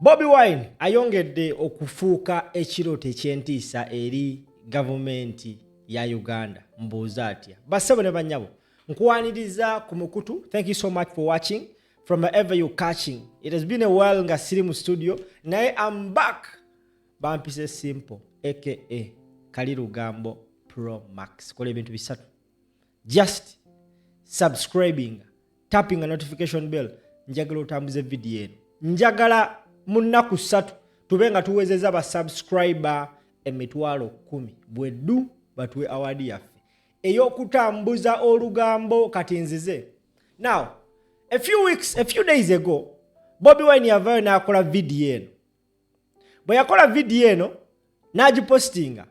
Bobi Wine ayongedde okufuuka ekirooto ekyentiisa eri gavumenti ya Uganda. Mbuuza atya bassebo ne bannyabo nkuwaniriza ku mukutu. Thank you so much for watching from wherever you're catching. It has been a while nga siri mu studio naye I'm back. Bampise Simple aka Kali Lugambo Pro Max. Kola ebintu bisatu. Just subscribing, tapping a notification bell. Njagala otambuze video eno. Njagala munaku 3 tubenga tuwezeza ba subscriber emitwalo 10 bwedu batwe award yaffe eyokutambuza olugambo katinzize. Now a few days ago Bobi Wine yavayo nakola video eno. Bwe yakola video eno nagipostinga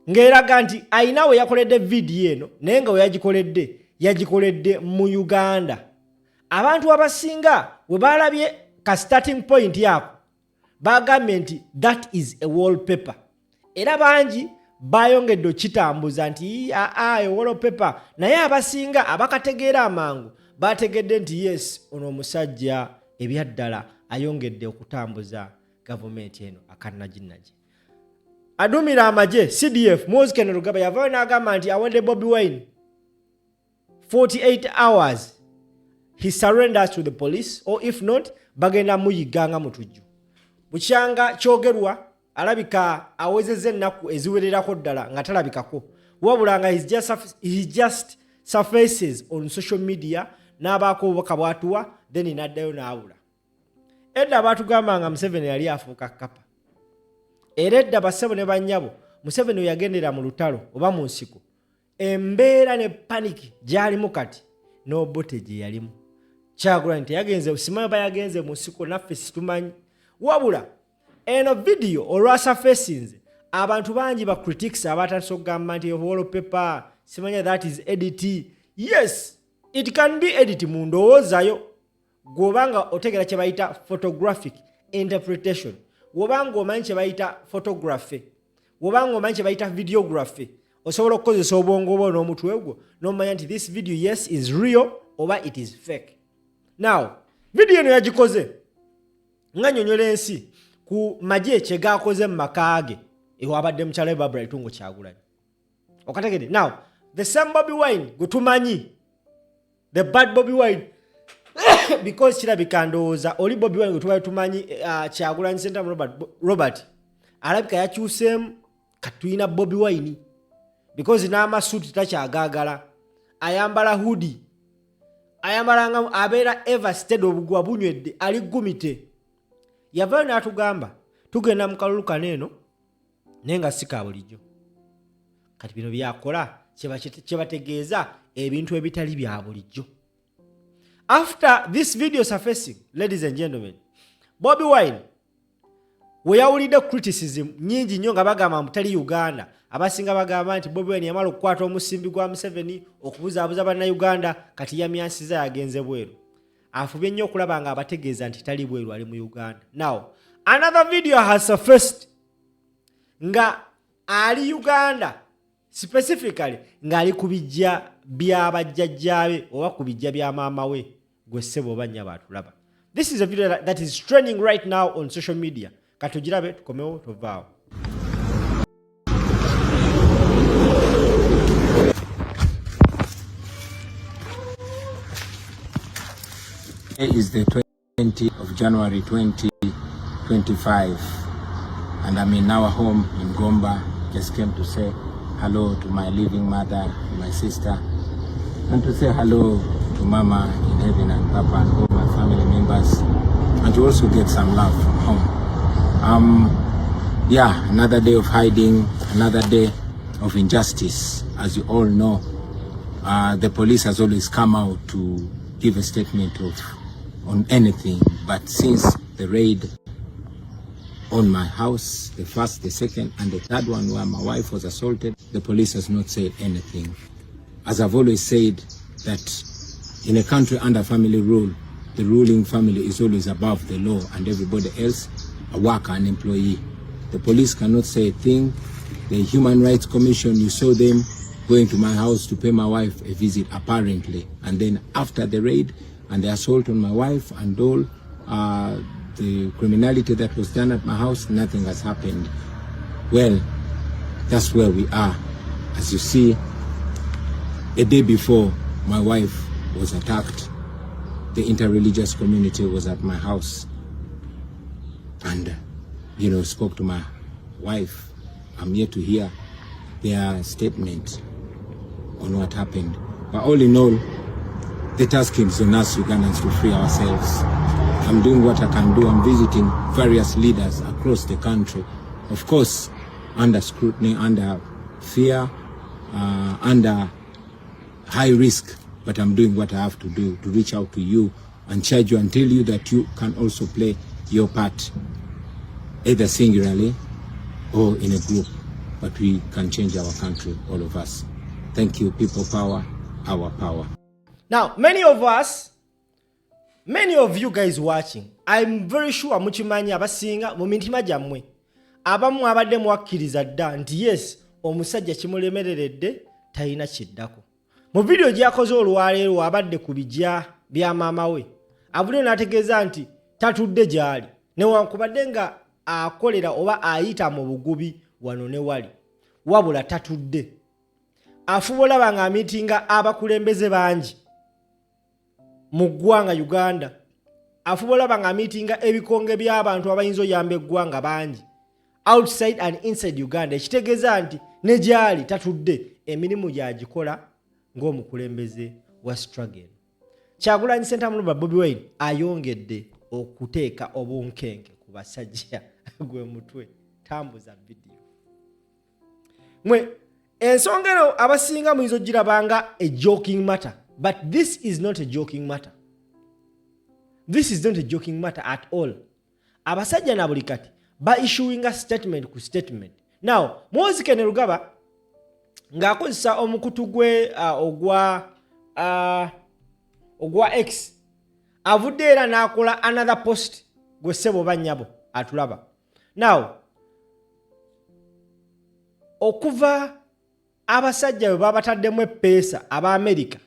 ngeraga nti ayina we yakoledde video eno naye nga we yagikoledde mu Uganda. Abantu abasinga we balabye ka starting point yako bagambye nti that is a wallpaper. Era bangi bayongedde kitambuza nti wallpaper, naye abasinga abakategeera amangu bategedde nti yes ono omusajja ebyaddala ayongedde okutambuza government eno akannaginnaji. Adumira amaje CDF Muhoozi Rugaba yavayo n'agamba nti awedde Bobi Wine 48 hours he surrenders to the police, or if not bagenda muyiganga mutujju. Bukyanga kyogerwa alabika awezeze ennaku eziwererako ddala nga talabikako wabula nga he just surfaces on social media n'abaako obubaka bwatuwa then n'addayo n'abula. Edda batugamba nga Museveni yali afuuka kapa. Era edda bassebo ne bannyabo Museveni yagendera mu lutalo oba mu nsiko embeera ne panic gyalimu kati n'obote gye yalimu. Kyagula nti yagenze simanyi ba yagenze mu nsiko naffe situmanyi wabula eno video olwa surfaces abantu bangi ba critics abatandise okugamba nti wallpaper simanya that is edit. Yes, it can be edit mu ndowoozayo gwobanga otegera kye bayita photographic interpretation, wobanga omanyi kye bayita photography, wobanga omanyi kye bayita videography, osobola okukozesa obwongo bwo n'omutwe gwo n'omanya nti this video yes is real oba it is fake. Now video eno yagikoze nga nnyonnyola ensi ku magye kye gakoze mu makaage ewabadde mukyala Barbara Itungo Kyagulanyi okategedde. Now the same Bobi Wine gutumanyi, the bad Bobi Wine because kirabika ndowooza oli Bobi Wine gutubayo tumanyi Kyagulanyi Center Robert alabika yakyuseemu katuyina Bobi Wine because n'amasuuti takyagaagala, ayambala hoodie, ayambalanga abeera everstead obugwa bunywedde ali gumite. Yavayo n'atugamba tugenda mu kalulu kaneeno naye nga si ka bulijjo. Kati bino byakola kye bategeeza ebintu ebitali bya bulijjo. After this video surfacing, ladies and gentlemen, Bobi Wine we yawulidde criticism nyingi nnyo nga bagamba mutali Uganda. Abasinga bagamba nti Bobi Wine yamala okukwata omusimbi gwa Museveni okubuzaabuza bannayuganda kati yamyansiza yagenze bweru. Afubye nnyo okulaba nga abategeeza nti tali bweru ali mu Uganda. Now another video has surfaced nga ali Uganda, specifically nga ali kubijja bya bajjajjaabe oba kubijja bya maama we gwe ssebo oba nnya baatulaba. This is a video that is trending right now on social media. Katugirabe tukomewo tovaawo. Today is the 20th of January 2025 and I'm in our home in Gomba. Just came to say hello to my living mother, my sister, and to say hello to Mama in heaven and Papa and all my family members, and to also get some love from home. Yeah, another day of hiding, another day of injustice. As you all know, the police has always come out to give a statement on anything, but since the raid on my house, the first, the second, and the third one where my wife was assaulted, the police has not said anything. As I've always said, that in a country under family rule, the ruling family is always above the law and everybody else a worker, an employee. The police cannot say a thing. The Human Rights Commission, you saw them going to my house to pay my wife a visit apparently, and then after the raid and the assault on my wife and all, the criminality that was done at my house, nothing has happened. Well, that's where we are. As you see, a day before my wife was attacked, the interreligious community was at my house and, spoke to my wife. I'm yet to hear their statement on what happened. But all in all, the task is on us Ugandans to free ourselves. I'm doing what I can do. I'm visiting various leaders across the country. Of course, under scrutiny, under fear, under high risk. But I'm doing what I have to do to reach out to you and charge you and tell you that you can also play your part, either singularly or in a group. But we can change our country, all of us. Thank you, people power, our power. Now, many of you guys watching, I'm very sure muchimanyi abasinga mu mitima gyammwe abamu abadde mwakkiriza dda nti yes, omusajja kimulemereredde talina kiddako. Mu video gyakoze olwaleero abadde ku bijja bya maama we avudde n'ategeeza nti tatudde gy'ali newankubadde nga akolera oba ayita mu bugubi wano ne wali, wabula tatudde. Afuba olaba ng'amiitinga abakulembeze bangi mu ggwanga Uganda. Afuba olaba ng'amiitinga ebikonge by'abantu abayinza oyamba eggwanga bangi outside and inside Uganda. Ekitegeeza nti ne gy'ali tatudde, emirimu gy'agikola ng'omukulembeze wa struggle. Kyagulanyi Ssentamu Bobi Wine ayongedde okuteeka obunkenke ku basajja gwe mutwe. Tambuza video. Mwe ensonga eno abasinga muyinza ogirabanga a joking matter, but this is not a joking matter. This is not a joking matter at all. Abasajja na buli kati ba issuing a statement ku statement. Now, Muhoozi ng'akozesa omukutu gwe ogwa X avudde era n'akola another post gwe ssebo bannyabo atulaba. Now, okuva abasajja bwe babataddemu eppeesa aba America,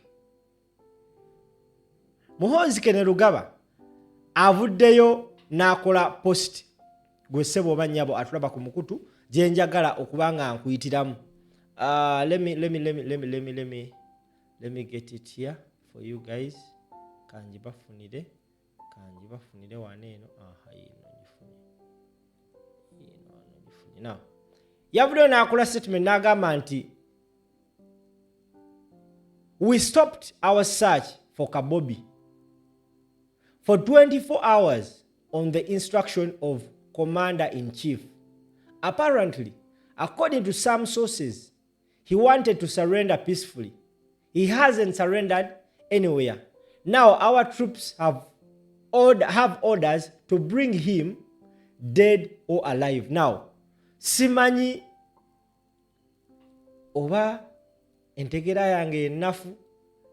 Muhoozi avuddeyo n'akola post gwe ssebo bannyabo atulaba ku mukutu gye njagala okuba nga nkuyitiramu. Let me get it here for you guys. Kanjibafunire waneeno. Now, yavuddeyo n'akola statement n'agamba nti we stopped our search for Bobi for 24 hours on the instruction of Commander-in-Chief. Apparently, according to some sources, he wanted to surrender peacefully. He hasn't surrendered anywhere. Now our troops have orders to bring him dead or alive. Now, simanyi oba entegera yange ennafu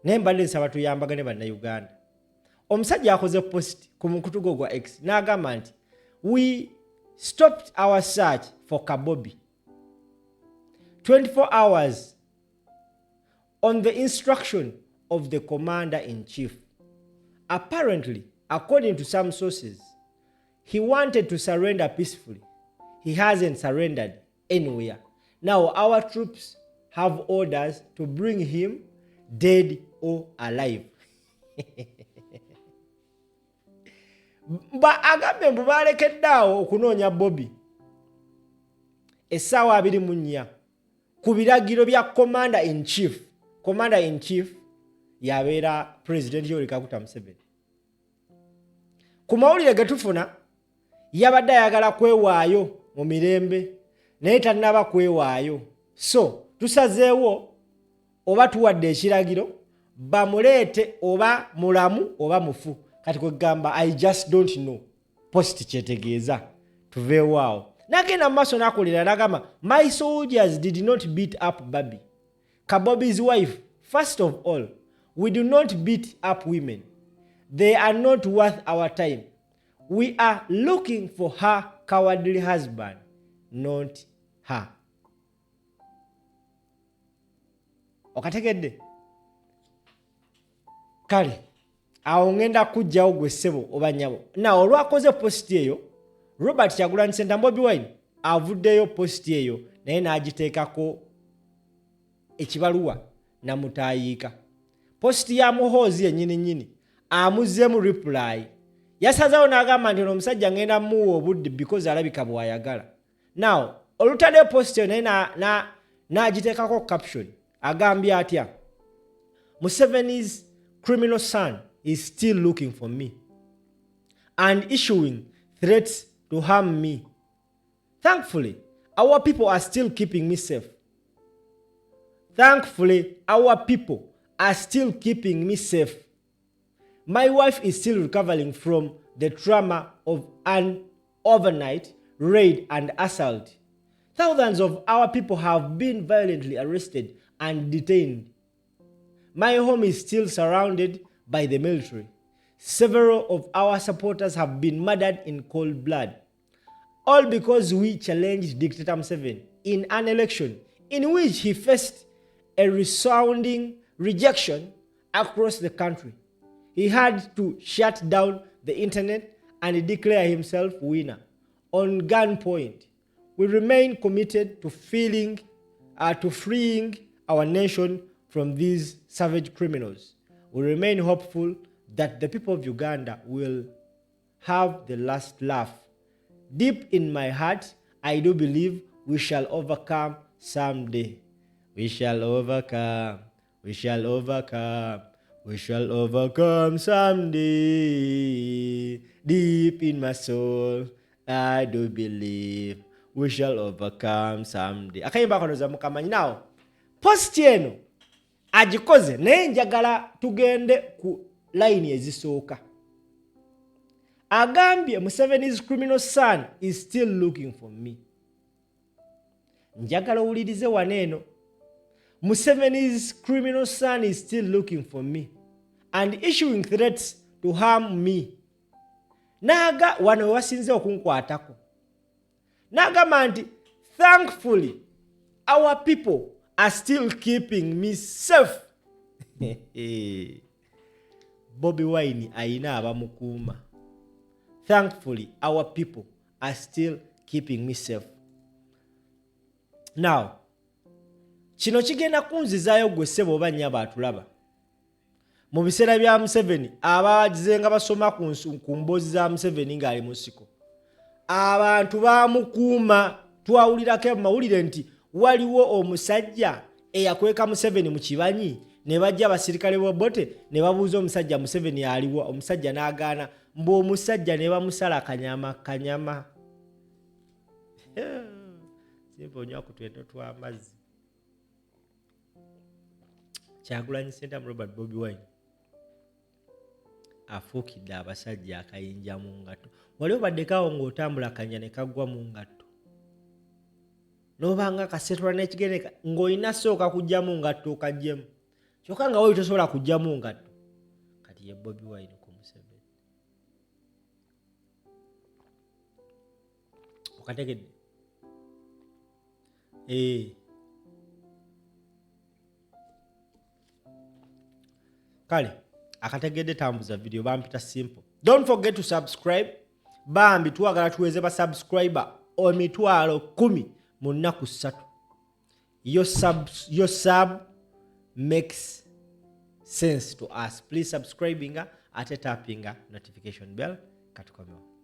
naye mbadde nsaba tuyambagane bannayuganda. Omusajja akoze post ku mukutu gwe gwa X n'agamba nti we stopped our search for Bobi 24 hours on the instruction of the Commander-in-Chief. Apparently, according to some sources, he wanted to surrender peacefully. He hasn't surrendered anywhere. Now our troops have orders to bring him dead or alive. Ba agambe mbu balekeddaawo okunoonya Bobi essaawa 24 ku biragiro bya Commander-in-Chief. Commander-in-Chief yabeera President Yoweri Kaguta Museveni. Ku mawulire ge tufuna yabadde ayagala kwewaayo mu mirembe naye tannaba kwewaayo. So tusazeewo oba tuwadde ekiragiro bamuleete oba mulamu oba mufu. Kati kwegamba I just don't know. Post kyetegeeza tuveewaawo. Nagenda maaso n'akolera n'agamba my soldiers did not beat up Bobi. Bobi's wife, first of all, we do not beat up women. They are not worth our time. We are looking for her cowardly husband, not her. Okategedde? Kale, awo ngenda kujjawo gwe ssebo oba nnyabo. Naw olwakoze posti eyo Robert Kyagulanyi Ssentamu Bobi Wine avuddeyo posti eyo naye n'agiteekako ekibaluwa namutayiika. Posti ya Muhoozi yennyini amuzzeemu reply. Yasazawo n'agamba nti ono omusajja ngenda muwa obudde because alabika bw'ayagala. Now olutadde posti eyo naye n'agiteekako caption agambye atya, Museveni's criminal son is still looking for me and issuing threats to harm me. Thankfully, our people are still keeping me safe. Thankfully, our people are still keeping me safe. My wife is still recovering from the trauma of an overnight raid and assault. Thousands of our people have been violently arrested and detained. My home is still surrounded by the military. Several of our supporters have been murdered in cold blood. All because we challenged Dictator Museveni in an election in which he faced a resounding rejection across the country. He had to shut down the internet and declare himself winner on gunpoint. We remain committed to freeing our nation from these savage criminals. We remain hopeful that the people of Uganda will have the last laugh. Deep in my heart, I do believe we shall overcome someday. We shall overcome. We shall overcome. We shall overcome someday. Deep in my soul, I do believe we shall overcome someday. Akayimba kanoza mukamanyi. Now, post eno agikoze naye njagala tugende ku line ezisooka. Agambye Museveni's criminal son is still looking for me. Njagala owulirize waneeno. Museveni's criminal son is still looking for me and issuing threats to harm me. Naga wano wasinze okunkwatako. Nagamba nti thankfully our people are still keeping me safe. Bobi Wine ayina abamukuuma. Thankfully our people are still keeping me safe. Now, kino kigenda kunzizaayo gwe ssebo oba nnyabo atulaba. Mu biseera bya Museveni abagizenga basoma ku mboozi za Museveni ng'ali mu nsiko. Abantu baamukuuma, twawulirako amawulire nti waliwo omusajja eyakweka Museveni mu kibanyi ne bajja abasirikale b'obote ne babuuza omusajja Museveni aliwo, omusajja n'agaana, mbu omusajja ne bamusala kanyama. Simba onywa ku twendo tw'amazzi. Kyagulanyi Ssentamu Robert Bobi Wine afuukidde abasajja akayinja mu ngatto. Wali obaddekawo ng'otambula akanya ne kagwa mu ngatto. N'obanga kasetula n'ekigere ng'olina sooka kujja mu ngatto okagyemu. Kyokka nga wowe tosobola kujja mu ngatto. Kati ye Bobi Wine ku Museveni. Okategedde? Kale, akategedde tambuza video bampita simple. Don't forget to subscribe. Bambi twagala tuweze ba subscriber emitwalo 10 mu nnaku 3. Your sub makes sense to us. Please subscribing ate tapping notification bell katukomewo.